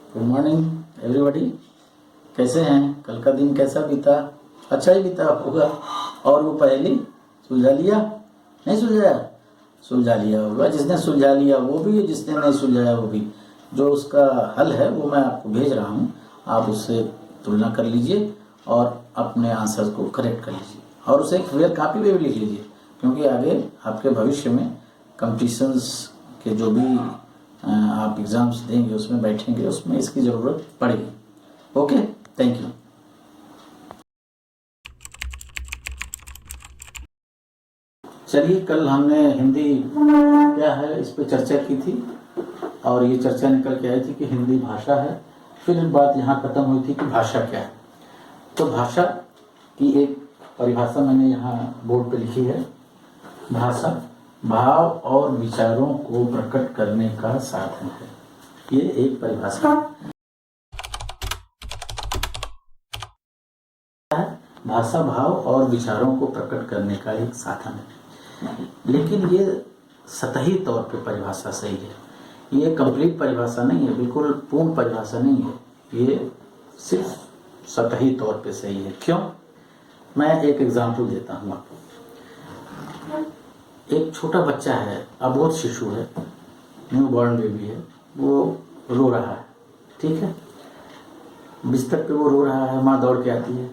Good morning everybody. कैसे हैं? कल का दिन कैसा बीता? अच्छा ही बीता होगा। और वो पहेली सुलझा लिया? नहीं सुलझाया? सुलझा लिया होगा। जिसने सुलझा लिया वो भी, जिसने नहीं सुलझाया वो भी। जो उसका हल है वो मैं आपको भेज रहा हूँ, आप उससे तुलना कर लीजिए और अपने आंसर को करेक्ट कर लीजिए और उसे एक फेयर कॉपी पे भी लिख लीजिए, क्योंकि आगे आपके भविष्य में कंपटीशंस के जो भी आप एग्ज़ाम्स देंगे उसमें बैठेंगे, उसमें इसकी ज़रूरत पड़ेगी। Okay, thank you. चलिए, कल हमने हिंदी क्या है इस पर चर्चा की थी और ये चर्चा निकल के आई थी कि हिंदी भाषा है। फिर बात यहाँ खत्म हुई थी कि भाषा क्या है। तो भाषा की एक परिभाषा मैंने यहाँ बोर्ड पे लिखी है। भाषा भाव और विचारों को प्रकट करने का साधन है। ये एक परिभाषा है। भाषा भाव और विचारों को प्रकट करने का एक साधन है, लेकिन ये सतही तौर पे परिभाषा सही है। ये कंप्लीट परिभाषा नहीं है, बिल्कुल पूर्ण परिभाषा नहीं है। ये सिर्फ सतही तौर पे सही है। क्यों? मैं एक एग्जाम्पल देता हूँ आपको। एक छोटा बच्चा है, अबोध शिशु है, न्यू बॉर्न बेबी है, वो रो रहा है। ठीक है, बिस्तर पे वो रो रहा है, माँ दौड़ के आती है।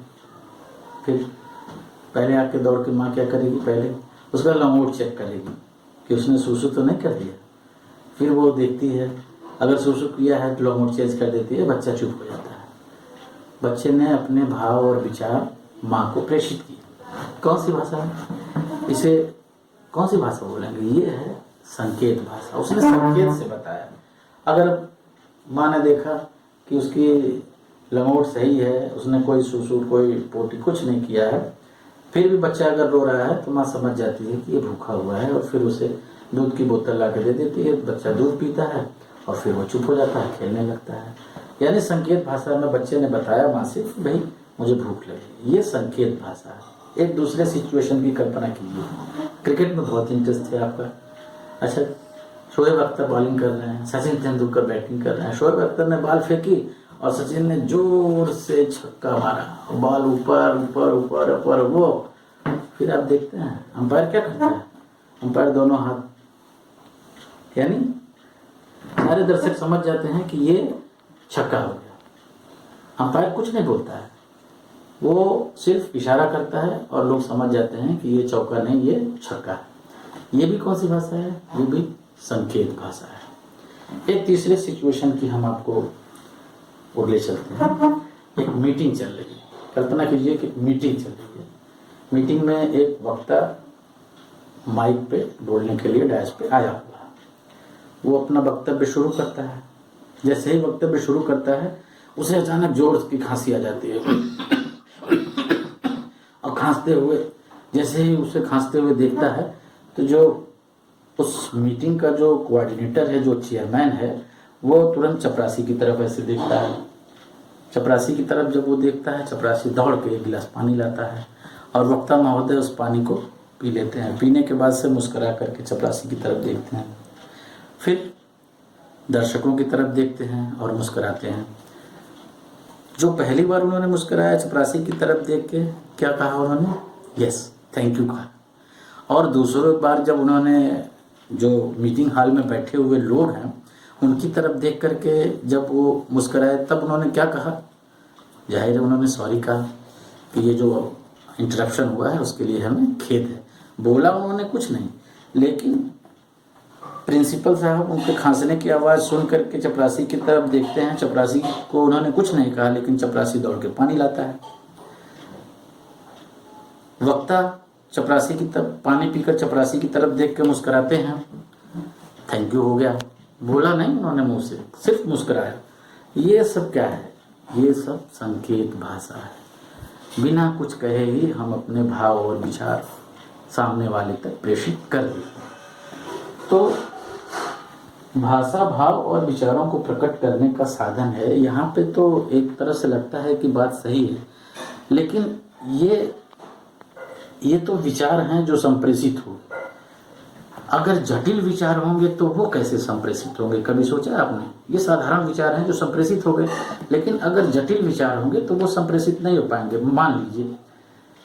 फिर पहले आके दौड़ के माँ क्या करेगी? पहले उसका लंगोट चेक करेगी कि उसने सुसु तो नहीं कर दिया। फिर वो देखती है, अगर सुसु किया है तो लंगोट चेंज कर देती है, बच्चा चुप हो जाता है। बच्चे ने अपने भाव और विचार माँ को प्रेषित किए। कौन सी भाषा है? इसे कौन सी भाषा बोलेंगे? ये है संकेत भाषा। उसने संकेत से बताया। अगर माँ ने देखा कि उसकी लंगोट सही है, उसने कोई सुसु कोई पोटी कुछ नहीं किया है, फिर भी बच्चा अगर रो रहा है तो माँ समझ जाती है कि ये भूखा हुआ है और फिर उसे दूध की बोतल ला के दे देती है। बच्चा दूध पीता है और फिर वो चुप हो जाता है, खेलने लगता है। यानी संकेत भाषा में बच्चे ने बताया माँ से कि भाई मुझे भूख लगी। ये संकेत भाषा है। एक दूसरे सिचुएशन की कल्पना कीजिए। क्रिकेट में बहुत इंटरेस्ट है आपका। अच्छा, शोएब अख्तर बॉलिंग कर रहे हैं, सचिन तेंदुलकर बैटिंग कर रहे हैं। शोएब अख्तर ने बॉल फेंकी और सचिन ने जोर से छक्का मारा, बॉल ऊपर ऊपर ऊपर ऊपर। वो फिर आप देखते हैं अंपायर क्या करता है? अंपायर दोनों हाथ, यानी सारे दर्शक समझ जाते हैं कि ये छक्का हो गया। अंपायर कुछ नहीं बोलता है, वो सिर्फ इशारा करता है और लोग समझ जाते हैं कि ये चौका नहीं, ये छक्का है। ये भी कौन सी भाषा है? ये भी संकेत भाषा है। एक तीसरे सिचुएशन की हम आपको और ले चलते हैं। एक मीटिंग चल रही है। कल्पना कीजिए कि मीटिंग चल रही है। मीटिंग में एक वक्ता माइक पे बोलने के लिए डैश पे आया हुआ है। वो अपना वक्तव्य शुरू करता है। जैसे ही वक्तव्य शुरू करता है, उसे अचानक जोर की खांसी आ जाती है और खांसते हुए, जैसे ही उसे खांसते हुए देखता है तो जो उस मीटिंग का जो कोऑर्डिनेटर है, जो चेयरमैन है, वो तुरंत चपरासी की तरफ ऐसे देखता है। चपरासी की तरफ जब वो देखता है, चपरासी दौड़ के एक गिलास पानी लाता है और वक्ता महोदय उस पानी को पी लेते हैं। पीने के बाद से मुस्कुरा करके चपरासी की तरफ देखते हैं, फिर दर्शकों की तरफ देखते हैं और मुस्कुराते हैं। जो पहली बार उन्होंने मुस्कुराया चपरासी की तरफ देख के, क्या कहा उन्होंने? यस, थैंक यू कहा। और दूसरी बार जब उन्होंने, जो मीटिंग हॉल में बैठे हुए लोग हैं उनकी तरफ देख करके जब वो मुस्कुराए, तब उन्होंने क्या कहा? जाहिर है उन्होंने सॉरी कहा कि ये जो इंटरप्शन हुआ है उसके लिए हमें खेद है। बोला उन्होंने कुछ नहीं, लेकिन प्रिंसिपल साहब उनके खांसने की आवाज़ सुन करके चपरासी की तरफ देखते हैं। चपरासी को उन्होंने कुछ नहीं कहा, लेकिन चपरासी दौड़ के पानी लाता है। वक्ता चपरासी की तरफ पानी पीकर चपरासी की तरफ देख के मुस्कुराते हैं, थैंक यू हो गया। बोला नहीं उन्होंने मुंह से, सिर्फ मुस्कुराया। ये सब क्या है? ये सब संकेत भाषा है। बिना कुछ कहे ही हम अपने भाव और विचार सामने वाले तक प्रेषित कर देते हैं। तो भाषा भाव और विचारों को प्रकट करने का साधन है। यहाँ पे तो एक तरह से लगता है कि बात सही है, लेकिन ये तो विचार हैं जो संप्रेषित हो। अगर जटिल विचार होंगे तो वो कैसे संप्रेषित होंगे? कभी सोचा है आपने? ये साधारण विचार हैं जो संप्रेषित हो गए, लेकिन अगर जटिल विचार होंगे तो वो संप्रेषित नहीं हो पाएंगे। मान लीजिए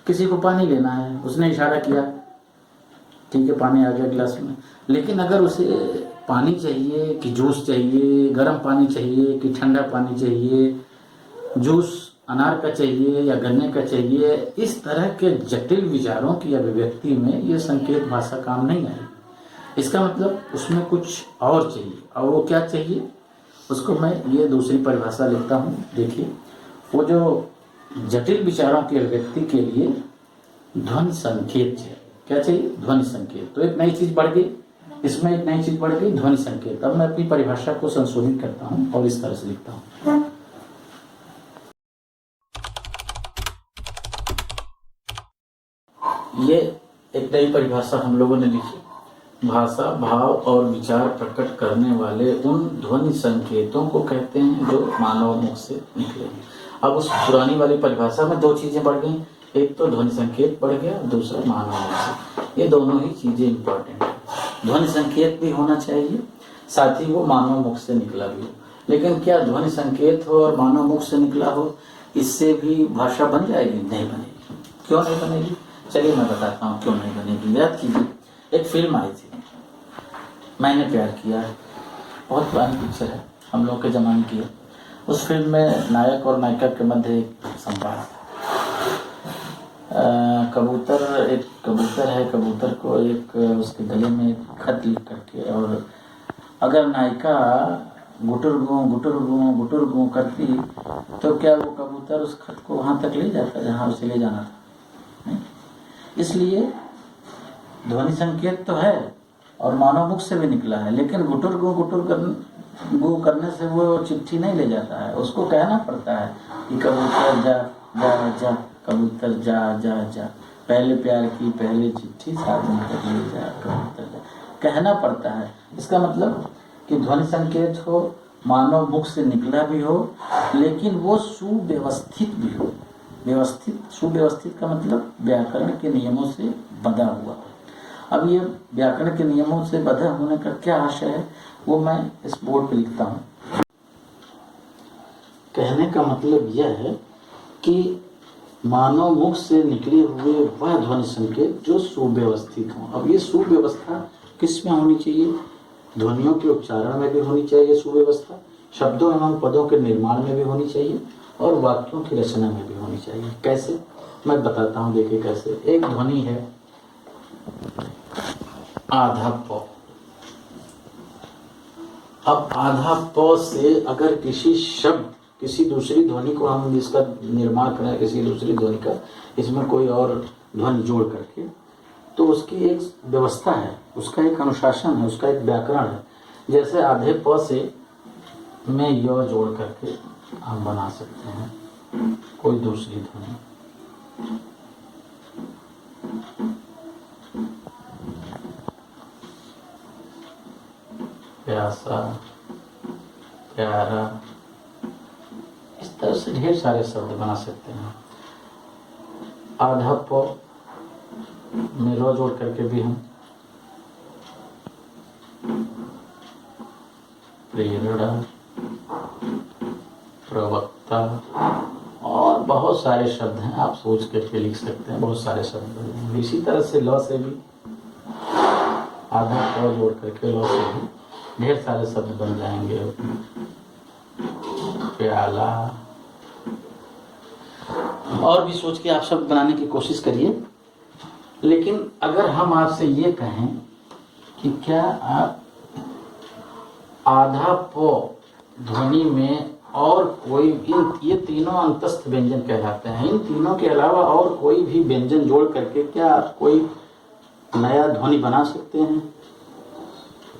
किसी को पानी लेना है, उसने इशारा किया, ठीक है, पानी आ गया गिलास में, लेकिन अगर उसे पानी चाहिए कि जूस चाहिए, गर्म पानी चाहिए कि ठंडा पानी चाहिए, जूस अनार का चाहिए या गन्ने का चाहिए, इस तरह के जटिल विचारों की अभिव्यक्ति में ये संकेत भाषा काम नहीं आएगी। इसका मतलब उसमें कुछ और चाहिए, और वो क्या चाहिए उसको मैं ये दूसरी परिभाषा लिखता हूँ। देखिए, वो जो जटिल विचारों की अभिव्यक्ति के लिए ध्वनि संकेत चाहिए। क्या चाहिए? ध्वनि संकेत। तो एक नई चीज बढ़ गई, इसमें एक नई चीज बढ़ गई, ध्वनि संकेत। अब मैं अपनी परिभाषा को संशोधित करता हूँ और इस तरह से लिखता हूँ। ये एक नई परिभाषा हम लोगों ने लिखी। भाषा भाव और विचार प्रकट करने वाले उन ध्वनि संकेतों को कहते हैं जो मानव मुख से निकले। अब उस पुरानी वाली परिभाषा में दो चीजें बढ़ गई, एक तो ध्वनि संकेत बढ़ गया, दूसरा मानव मुख से। ये दोनों ही चीजें इंपॉर्टेंट है। ध्वनि संकेत भी होना चाहिए, साथ ही वो मानव मुख से निकला भी हो। लेकिन क्या ध्वनि संकेत हो और मानव मुख से निकला हो, इससे भी भाषा बन जाएगी? नहीं बनेगी। क्यों नहीं बनेगी? चलिए मैं बताता हूँ क्यों नहीं बनेगी। याद कीजिए, एक फिल्म आई थी, मैंने प्यार किया। बहुत पुरानी पिक्चर है, हम लोग के जमाने की है। उस फिल्म में नायक और नायिका के मध्य एक संवाद था। एक कबूतर है, कबूतर को एक उसके गले में एक खत लिख करके, और अगर नायिका गुटर गूं करती तो क्या वो कबूतर उस खत को वहां तक ले जाता जहां उसे ले जाना था? नहीं? इसलिए ध्वनि संकेत तो है और मानव मुख से भी निकला है, लेकिन गुटर गो करने से वो चिट्ठी नहीं ले जाता है। उसको कहना पड़ता है कि कबूतर जा जा जा, कबूतर जा जा जा, पहले प्यार की पहली चिट्ठी साथ में तक ले जा, कबूतर जा, कहना पड़ता है। इसका मतलब कि ध्वनि संकेत हो, मानव मुख से निकला भी हो, लेकिन वो सुव्यवस्थित भी हो। सुव्यवस्थित का मतलब व्याकरण के नियमों से बंधा हुआ। अब ये व्याकरण के नियमों से बंधा होने का क्या आशय है, वो मैं इस बोर्ड पे लिखता हूँ। कहने का मतलब यह है कि मानव मुख से निकले हुए वह ध्वनि संकेत जो सुव्यवस्थित हो। अब ये सुव्यवस्था किस में होनी चाहिए? ध्वनियों के उच्चारण में भी होनी चाहिए सुव्यवस्था, शब्दों एवं पदों के निर्माण में भी होनी चाहिए, और वाक्यों की रचना में भी होनी चाहिए। कैसे? मैं बताता हूँ, देखिए कैसे। एक ध्वनि है आधा प। अब आधा प से अगर किसी शब्द, किसी दूसरी ध्वनि को हम इसका निर्माण करें, किसी दूसरी ध्वनि का, इसमें कोई और ध्वनि जोड़ करके, तो उसकी एक व्यवस्था है, उसका एक अनुशासन है, उसका एक व्याकरण है। जैसे आधे प से में य जोड़ करके हम बना सकते हैं कोई दूसरी ध्वनि। प्यासा, प्यारा, इस तरह से ढेर सारे शब्द बना सकते हैं। आधा प में रो जोड़ करके भी हम प्रेरणा, प्रवक्ता, और बहुत सारे शब्द हैं, आप सोच करके लिख सकते हैं, बहुत सारे शब्द हैं। इसी तरह से ल से भी आधा प जोड़ करके ल से भी ढेर सारे शब्द बन जाएंगे। प्याला, और भी सोच के आप शब्द बनाने की कोशिश करिए। लेकिन अगर हम आपसे ये कहें कि क्या आप आधा प ध्वनि में और कोई, ये तीनों अंतस्थ व्यंजन कहलाते हैं, इन तीनों के अलावा और कोई भी व्यंजन जोड़ करके क्या आप कोई नया ध्वनि बना सकते हैं?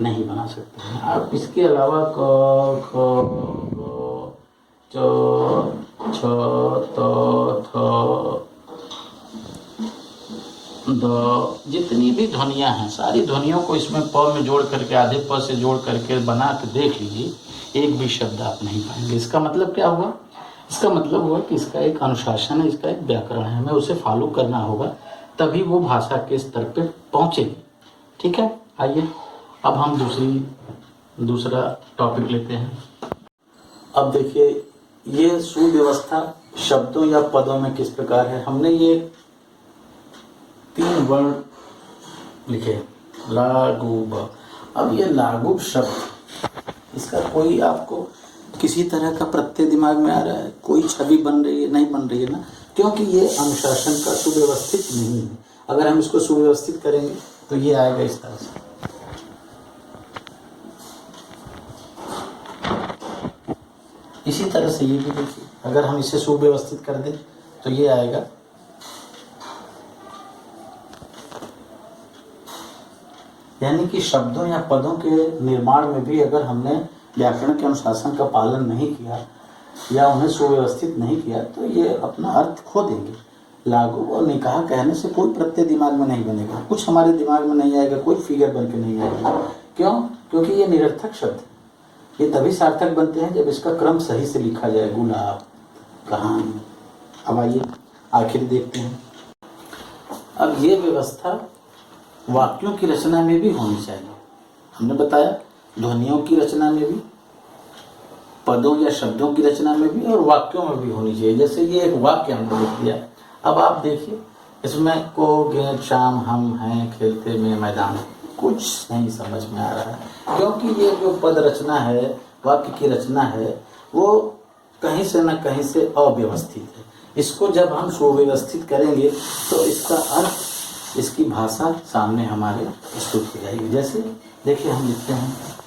नहीं बना सकते हैं। आप इसके अलावा क, ख, ग, च, छ, त, थ, द, जितनी भी ध्वनियां हैं, सारी ध्वनियों को इसमें प में जोड़ करके, आधे प से जोड़ करके बना के देख लीजिए, एक भी शब्द आप नहीं पाएंगे। इसका मतलब क्या हुआ? इसका मतलब हुआ कि इसका एक अनुशासन है, इसका एक व्याकरण है, हमें उसे फॉलो करना होगा, तभी वो भाषा के स्तर पे पहुंचेगी। ठीक है, आइए अब हम दूसरा टॉपिक लेते हैं। अब देखिए ये सुव्यवस्था शब्दों या पदों में किस प्रकार है। हमने ये 3 वर्ण लिखे लागू ब। अब ये लागू शब्द इसका कोई आपको किसी तरह का प्रत्यय दिमाग में आ रहा है, कोई छवि बन रही है? नहीं बन रही है ना, क्योंकि ये अनुशासन का सुव्यवस्थित नहीं है। अगर हम इसको सुव्यवस्थित करेंगे तो ये आएगा इस तरह से। इसी तरह से ये भी देखिए, अगर हम इसे सुव्यवस्थित कर दें तो ये आएगा। यानी कि शब्दों या पदों के निर्माण में भी अगर हमने व्याकरण के अनुशासन का पालन नहीं किया या उन्हें सुव्यवस्थित नहीं किया तो ये अपना अर्थ खो देंगे। लागू और निकाह कहने से कोई प्रत्यय दिमाग में नहीं बनेगा, कुछ हमारे दिमाग में नहीं आएगा, कोई फिगर बन के नहीं आएगा। क्यों? क्योंकि ये निरर्थक शब्द है। ये तभी सार्थक बनते हैं जब इसका क्रम सही से लिखा जाए। गुलाब, कहानी। अब आइए आखिर देखते हैं। अब ये व्यवस्था वाक्यों की रचना में भी होनी चाहिए। हमने बताया ध्वनियों की रचना में भी, पदों या शब्दों की रचना में भी और वाक्यों में भी होनी चाहिए। जैसे ये एक वाक्य हमने लिख दिया। अब आप देखिए इसमें को गेंद शाम हम हैं खेलते में मैदान, कुछ नहीं समझ में आ रहा है, क्योंकि ये जो पद रचना है, वाक्य की रचना है, वो कहीं से न कहीं से अव्यवस्थित है। इसको जब हम सुव्यवस्थित करेंगे तो इसका अर्थ, इसकी भाषा सामने हमारे प्रस्तुत हो जाएगी। जैसे देखिए हम लिखते हैं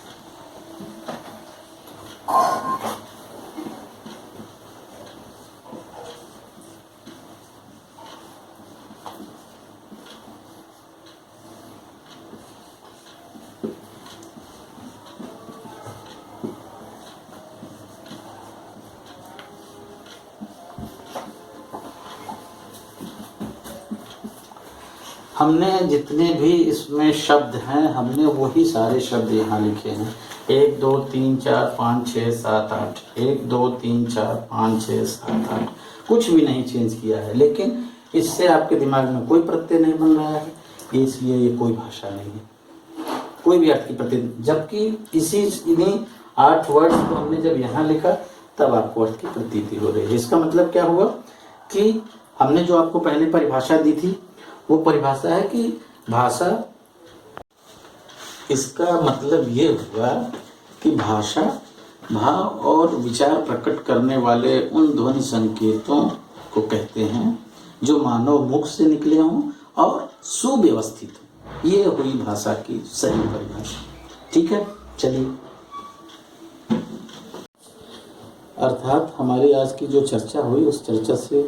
हमने जितने भी इसमें शब्द हैं हमने वही सारे शब्द यहाँ लिखे हैं। 1 2 3 4 5 6 7 8, 1 2 3 4 5 6 7 8, कुछ भी नहीं चेंज किया है। लेकिन इससे आपके दिमाग में कोई प्रत्यय नहीं बन रहा है, इसलिए ये कोई भाषा नहीं है, कोई भी अर्थ की प्रत्यय। जबकि इन्हीं 8 वर्ड्स को हमने जब यहाँ लिखा तब आपको अर्थ की प्रतीति हो रही है। इसका मतलब क्या हुआ कि हमने जो आपको पहले परिभाषा दी थी वो परिभाषा है कि भाषा, इसका मतलब ये हुआ कि भाषा भाव और विचार प्रकट करने वाले उन ध्वनि संकेतों को कहते हैं जो मानव मुख से निकले हों और सुव्यवस्थित हो। ये हुई भाषा की सही परिभाषा। ठीक है, चलिए। अर्थात हमारी आज की जो चर्चा हुई उस चर्चा से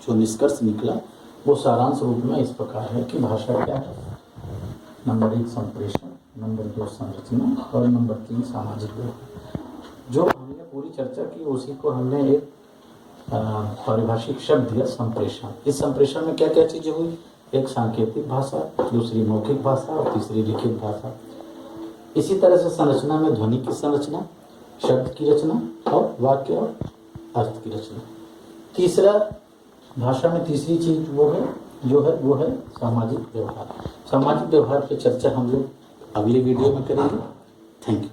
जो निष्कर्ष निकला वो सारांश रूप में इस प्रकार है कि भाषा क्या है। नंबर 1 संप्रेषण, नंबर 2 संरचना और नंबर 3 सामाजिक व्यवहार। जो हमने पूरी चर्चा की उसी को हमने एक पारिभाषिक शब्द दिया संप्रेषण। इस संप्रेषण में क्या क्या चीजें हुई? एक सांकेतिक भाषा, दूसरी मौखिक भाषा और तीसरी लिखित भाषा। इसी तरह से संरचना में ध्वनि की संरचना, शब्द की रचना और वाक्य और अर्थ की रचना। तीसरा भाषा में तीसरी चीज वो है सामाजिक व्यवहार। सामाजिक व्यवहार की चर्चा हम लोग अगले वीडियो में करेंगे। Thank you.